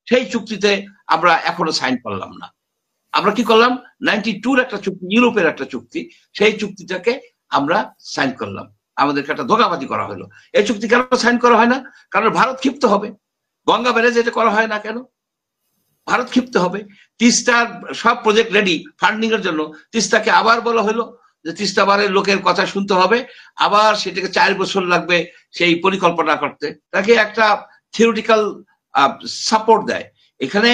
সেই চুক্তিতে আমরা এখনো সাইন করলাম না। আমরা কি করলাম, 92 একটা চুক্তি, ইউরোপের একটা চুক্তি, সেই চুক্তিটাকে আমরা সাইন করলাম। আমাদেরকে একটা ধোঁকাবাজি করা হলো। এই চুক্তি কেন সাইন করা হয় না? কারণ ভারত ক্ষিপ্ত হবে। গঙ্গা ব্যারেজ এটা করা হয় না কেন? ভারত ক্ষিপ্ত হবে। তিস্তার সব প্রজেক্ট রেডি ফান্ডিং এর জন্য, তিস্তাকে আবার বলা হলো যে তিস্তা বারের লোকের কথা শুনতে হবে, আবার সেটাকে 4 বছর লাগবে সেই পরিকল্পনা করতে। তাকে একটা থিওরিটিক্যাল সাপোর্ট দেয়। এখানে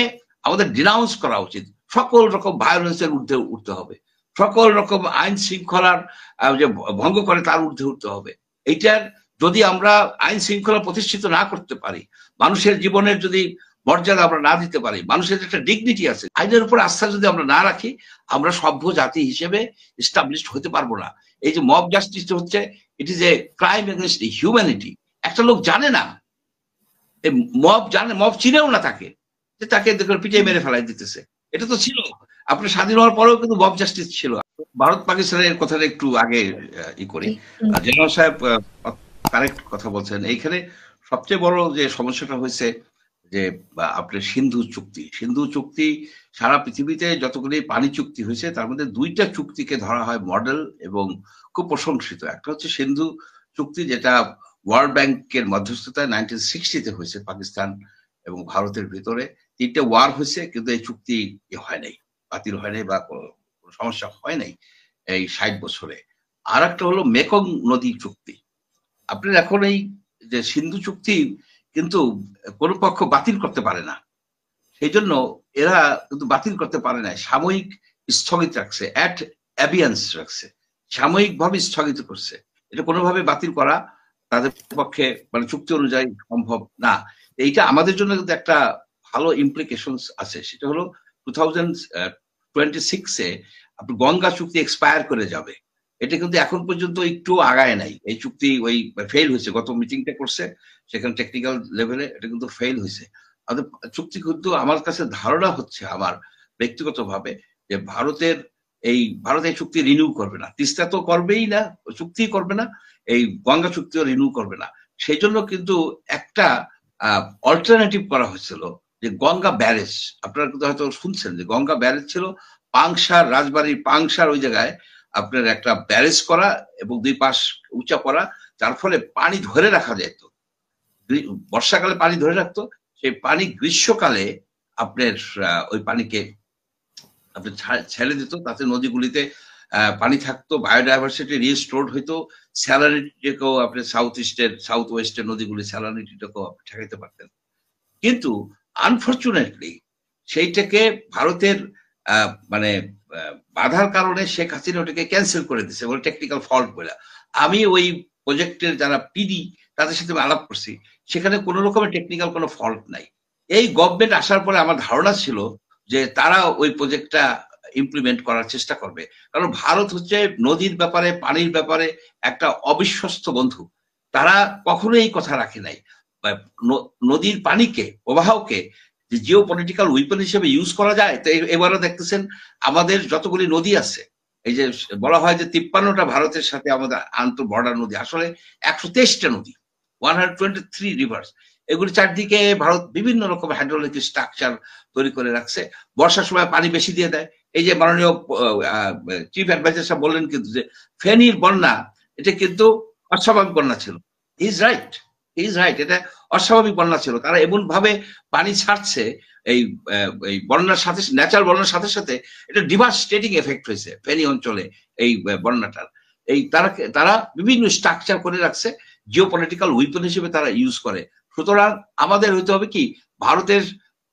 আমাদের ডিনাউন্স করা উচিত, সকল রকম ভায়োলেন্সের ঊর্ধ্বে উঠতে হবে, সকল রকম আইন শৃঙ্খলার যে ভঙ্গ করে তার ঊর্ধ্বে উঠতে হবে। এইটার যদি আমরা আইন শৃঙ্খলা প্রতিষ্ঠিত না করতে পারি, মানুষের জীবনের যদি মর্যাদা আমরা না দিতে পারি, মানুষের একটা ডিগনিটি আছে, আইনের উপর আস্থা যদি আমরা না রাখি, আমরা সভ্য জাতি হিসেবে এস্টাবলিশড হতে পারবো না। এই যে মব জাস্টিস হচ্ছে, it is a crime against humanity. একটা লোক জানে না, মব জানে, মব চিনেও না তাকে, যে তাকে পিটিয়ে মেরে ফেলাই দিতেছে। এটা তো ছিল আপনার স্বাধীন হওয়ার পরেও, কিন্তু মব জাস্টিস ছিল। ভারত পাকিস্তানের কথাটা একটু আগে ই করি। জেনারেল সাহেব কারেক্ট কথা বলছেন। এইখানে সবচেয়ে বড় যে সমস্যাটা হয়েছে যে আপনার সিন্ধু চুক্তি। সিন্ধু চুক্তি সারা পৃথিবীতে যতগুলি পানি চুক্তি হয়েছে তার মধ্যে 2টা চুক্তিকে ধরা হয় মডেল এবং খুব প্রশংসিত। একটা হচ্ছে সিন্ধু চুক্তি, যেটা ওয়ার্ল্ড ব্যাংকের মধ্যস্থতায় 1960-তে হয়েছে পাকিস্তান এবং ভারতের ভিতরে। 3টে ওয়ার হয়েছে, কিন্তু এই চুক্তি হয় নাই, বাতিল হয় নাই বা কোনো সমস্যা হয় নাই এই 60 বছরে। আর একটা হলো মেকং নদী চুক্তি। আপনার এখন এই যে সিন্ধু চুক্তি কিন্তু কোনো পক্ষ বাতিল করতে পারে না, সেই জন্য এরা কিন্তু বাতিল করতে পারে না, সাময়িক স্থগিত রাখছে, অ্যাট অ্যাবিয়েন্স রাখছে, সাময়িকভাবে স্থগিত করছে। এটা কোনোভাবে বাতিল করা তাদের পক্ষে মানে চুক্তি অনুযায়ী সম্ভব না। এইটা আমাদের জন্য কিন্তু একটা ভালো ইমপ্লিকেশনস আছে। সেটা হলো 2026-এ আপনি গঙ্গা চুক্তি এক্সপায়ার করে যাবে। এটা কিন্তু এখন পর্যন্ত একটু আগায় নাই। এই চুক্তি ওই ফেল হয়েছে, গত মিটিংটা করছে সেখানে টেকনিক্যাল লেভেলে, এটা কিন্তু ফেল হয়েছে। আমাদের চুক্তি কিন্তু আমার কাছে ধারণা হচ্ছে আমার ব্যক্তিগতভাবে যে ভারত এই চুক্তি রিনিউ করবে না, তিস্তা তো করবেই না, চুক্তি করবে না, এই গঙ্গা চুক্তিও রিনিউ করবে না। সেই জন্য কিন্তু একটা অল্টারনেটিভ করা হয়েছিল যে গঙ্গা ব্যারেজ। আপনারা কিন্তু হয়তো শুনছেন যে গঙ্গা ব্যারেজ ছিল পাংশার, রাজবাড়ির পাংশার ওই জায়গায় আপনার একটা ব্যারেজ করা এবং 2 পাশ উঁচা করা, যার ফলে পানি ধরে রাখা যেত। বর্ষাকালে পানি ধরে রাখতো, সেই পানি গ্রীষ্মকালে আপনার ওই পানিকে আপনি ছেড়ে দিত, তাতে নদীগুলিতে পানি থাকতো, বায়োডাইভার্সিটি রিস্টোর্ড হইতো, স্যালারিটিকেও আপনি সাউথ ওয়েস্টের নদীগুলি স্যালারিটিটাকেও আপনি ঠেকাইতে পারতেন। কিন্তু আনফর্চুনেটলি সেইটাকে ভারতের মানে বাধার কারণে শেখ হাসিনা ওটাকে ক্যান্সেল করে দিচ্ছে, বলে টেকনিক্যাল ফল্ট বলে। আমি ওই প্রজেক্টের যারা পিডি তাদের সাথে আলাপ করছি, সেখানে কোন রকমের টেকনিক্যাল কোনো ফল্ট নাই। এই গভর্নমেন্ট আসার পরে আমার ধারণা ছিল যে তারা ওই প্রজেক্টটা ইমপ্লিমেন্ট করার চেষ্টা করবে, কারণ ভারত হচ্ছে নদীর ব্যাপারে, পানির ব্যাপারে একটা অবিশ্বস্ত বন্ধু। তারা কখনো এই কথা রাখে নাই। নদীর পানিকে, প্রবাহকে জিও পলিটিক্যাল উইপন হিসেবে ইউজ করা যায়। তো এবারও দেখতেছেন আমাদের যতগুলি নদী আছে, এই যে বলা হয় যে 53টা ভারতের সাথে আমাদের আন্তঃ বর্ডার নদী, আসলে 123টা নদী, 123 রিভার্স। এগুলি চারদিকে ভারত বিভিন্ন রকম হাইড্রোলজিক স্ট্রাকচার তৈরি করে রাখছে। বর্ষার সময় পানি বেশি দিয়ে দেয়। এই যে মাননীয় চিফ অ্যাডভাইজার সাহেব বললেন কিন্তু যে ফেনীর বন্যা, এটা কিন্তু অস্বাভাবিক বন্যা ছিল। ইজ রাইট, এটা অস্বাভাবিক বন্যা ছিল। তারা এমন ভাবে পানি ছাড়ছে এই বন্যার সাথে, ন্যাচারাল বন্যার সাথে সাথে এটা ডিভাস্টেটিং এফেক্ট হয়েছে ফেনী অঞ্চলে এই বন্যাটার। এই তারা বিভিন্ন স্ট্রাকচার করে রাখছে, জিও পলিটিক্যাল উইপন হিসেবে তারা ইউজ করে। সুতরাং আমাদের হইতে হবে কি, ভারতের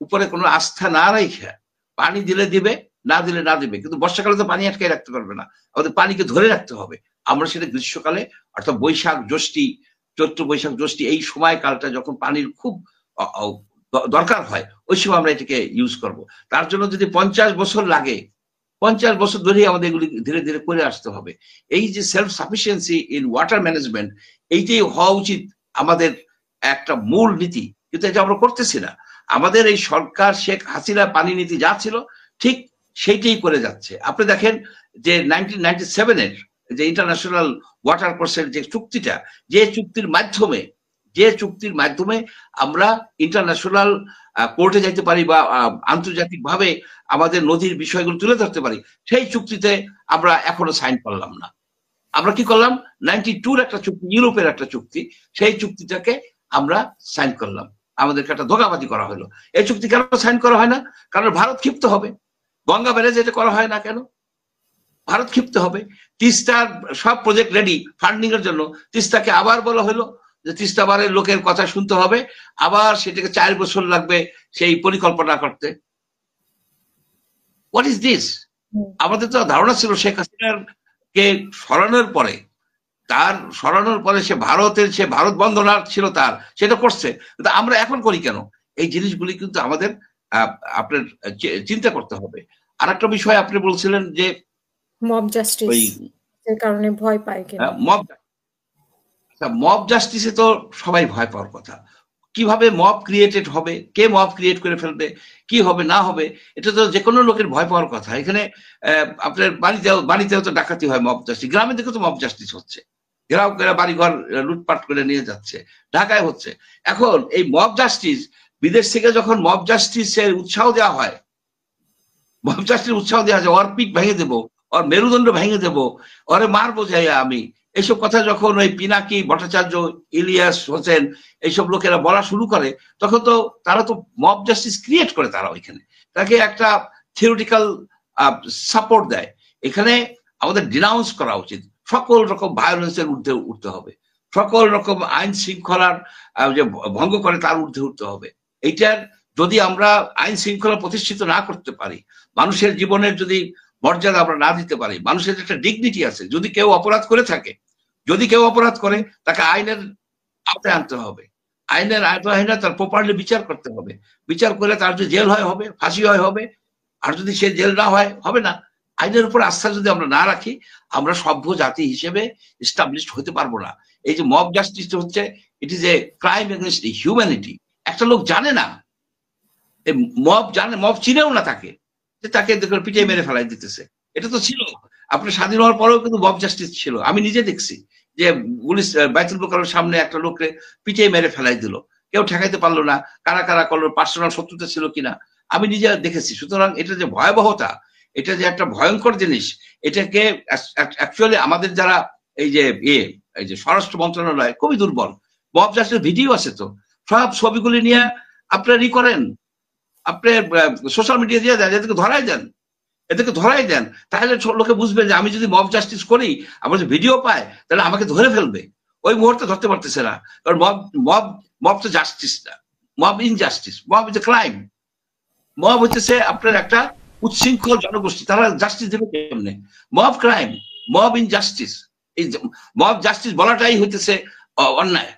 উপরে কোনো আস্থা না রেখে পানি দিলে দিবে, না দিলে না দিবে, কিন্তু বর্ষাকালে তো পানি আটকে রাখতে পারবে না, আমাদের পানিকে ধরে রাখতে হবে। আমরা সেটা গ্রীষ্মকালে অর্থাৎ বৈশাখ জ্যৈষ্ঠী, চৈত্র বৈশাখ জ্যৈষ্ঠী এই সময়কালটা যখন পানির খুব দরকার হয়, ওই সময় আমরা এটাকে ইউজ করব। তার জন্য যদি 50 বছর লাগে, 50 বছর ধরেই আমাদের এগুলি ধীরে ধীরে করে আসতে হবে। এই যে self sufficiency in water management, এইটাই হওয়া উচিত আমাদের একটা মূল নীতি, কিন্তু এটা আমরা করতেছি না। আমাদের এই সরকার শেখ হাসিনা পানি নীতি যা ছিল ঠিক সেইটাই করে যাচ্ছে। আপনি দেখেন যে 1997-এর যে ইন্টারন্যাশনাল ওয়াটার কোর্সের যে চুক্তিটা, যে চুক্তির মাধ্যমে যে চুক্তির মাধ্যমে আমরা ইন্টারন্যাশনাল কোর্টে যাইতে পারি বা আন্তর্জাতিক ভাবে আমাদের নদীর বিষয়গুলো তুলে ধরতে পারি, সেই চুক্তিতে আমরা এখনো সাইন করলাম না। আমরা কি করলাম, 92 একটা চুক্তি, ইউরোপের একটা চুক্তি, সেই চুক্তিটাকে আমরা সাইন করলাম, আমাদেরকে একটা ধোঁকাবাজি করা হলো। এই চুক্তি কেন সাইন করা হয় না? কারণ ভারত ক্ষিপ্ত হবে। গঙ্গা ব্যারেজ এটা করা হয় না কেন? ভারত ক্ষিপ্ত হবে। তিস্তার সব প্রজেক্ট রেডি ফান্ডিং এর জন্য, তিস্তাকে আবার বলা হলো যে তিস্তা বারের লোকের কথা শুনতে হবে, আবার সেটাকে 4 বছর লাগবে সেই পরিকল্পনা করতে। What is this? আমাদের তো ধারণা ছিল শেখ হাসিনার কে সরানোর পরে, তার সরানোর পরে সে ভারত বন্দনার ছিল তার, সেটা করছে, কিন্তু আমরা এখন করি কেন? এই জিনিসগুলি কিন্তু আমাদের আপনার চিন্তা করতে হবে। আর একটা বিষয় আপনি বলছিলেন যে মব জাস্টিস এর কারণে ভয় পায় কিনা। মব জাস্টিসে তো সবাই ভয় পাওয়ার কথা। কিভাবে মব ক্রিয়েটেড হবে, কে মব ক্রিয়েট করে ফেলবে, কি হবে না হবে, এটা তো যে কোনো লোকের ভয় পাওয়ার কথা। এখানে আপনার বাড়িতেও তো ডাকাতি হয়, মব জাস্টিস। গ্রামের দিকে তো মব জাস্টিস হচ্ছে, ঘেরাও করে বাড়িঘর লুটপাট করে নিয়ে যাচ্ছে, ঢাকায় হচ্ছে। এখন এই মব জাস্টিস, বিদেশ থেকে যখন মব জাস্টিসের উৎসাহ দেওয়া হয়, মব জাস্টিস উৎসাহ দেওয়া যায়, ওর পিঠ ভেঙে দেবো, ওর মেরুদণ্ড ভেঙে দেবো, ওরে মারবো যাই আমি, এইসব কথা যখন ওই পিনাকি ভট্টাচার্য, ইলিয়াস হোসেন এইসব লোকেরা বলা শুরু করে, তখন তো তারা তো মব জাস্টিস ক্রিয়েট করে, তারা ওইখানে তাকে একটা থিওরিটিক্যাল সাপোর্ট দেয়। এখানে আমাদের ডিনাউন্স করা উচিত, সকল রকম ভায়োলেন্সের ঊর্ধ্বে উঠতে হবে, সকল রকম আইন শৃঙ্খলার যে ভঙ্গ করে তার ঊর্ধ্বে উঠতে হবে। এইটার যদি আমরা আইন শৃঙ্খলা প্রতিষ্ঠিত না করতে পারি, মানুষের জীবনের যদি মর্যাদা আমরা না দিতে পারি, মানুষের একটা ডিগনিটি আছে, যদি কেউ অপরাধ করে থাকে, যদি কেউ অপরাধ করে তাকে আইনের আওতায় আনতে হবে, আইনের আওতায় তার প্রপারলি বিচার করতে হবে, বিচার করে তার যদি জেল হয় হবে, ফাঁসি হয় হবে, আর যদি সে জেল না হয় হবে না। আইনের উপর আস্থা যদি আমরা না রাখি, আমরা সভ্য জাতি হিসেবে এস্টাবলিশড হতে পারবো না। এই যে মব জাস্টিস হচ্ছে, it is a crime against humanity. একটা লোক জানে না, মব চিনেও না তাকে, যে তাকে পিটিয়ে মেরে ফেলাই দিতেছে। এটা তো ছিল আপনার স্বাধীন হওয়ার পরেও, কিন্তু মব জাস্টিস ছিল। আমি নিজে দেখছি যে পুলিশ বাইতুল মোকাররমের সামনে একটা লোককে পিটিয়ে মেরে ফেলাই দিল, কেউ ঠেকাইতে পারলো না, কারা কারা করলো, পার্সোনাল শত্রুতা ছিল কিনা, আমি নিজে দেখেছি। সুতরাং এটা যে ভয়াবহতা, এটা যে একটা ভয়ঙ্কর জিনিস, এটাকে অ্যাকচুয়ালি আমাদের যারা এই যে স্বরাষ্ট্র মন্ত্রণালয় খুবই দুর্বল। মব জাস্টিস ভিডিও আছে তো, সব ছবিগুলি নিয়ে আপনারা করেন, আপনি সোশ্যাল মিডিয়া দিয়ে দেন, এদেরকে ধরাই দেন, তাহলে লোকে বুঝবে যে আমি যদি মব জাস্টিস করি, আমার যদি ভিডিও পায়, তাহলে আমাকে ধরে ফেলবে। ওই মুহূর্তে ধরতে পারতেছে না, কারণ মব তো জাস্টিস না, mob injustice, mob is a crime. Mob হচ্ছে আপনার একটা উচ্ছৃঙ্খল জনগোষ্ঠী, তারা জাস্টিস দেবে কেমনে? Mob crime, mob injustice. এই মব জাস্টিস বলাটাই হইতেছে অন্যায়।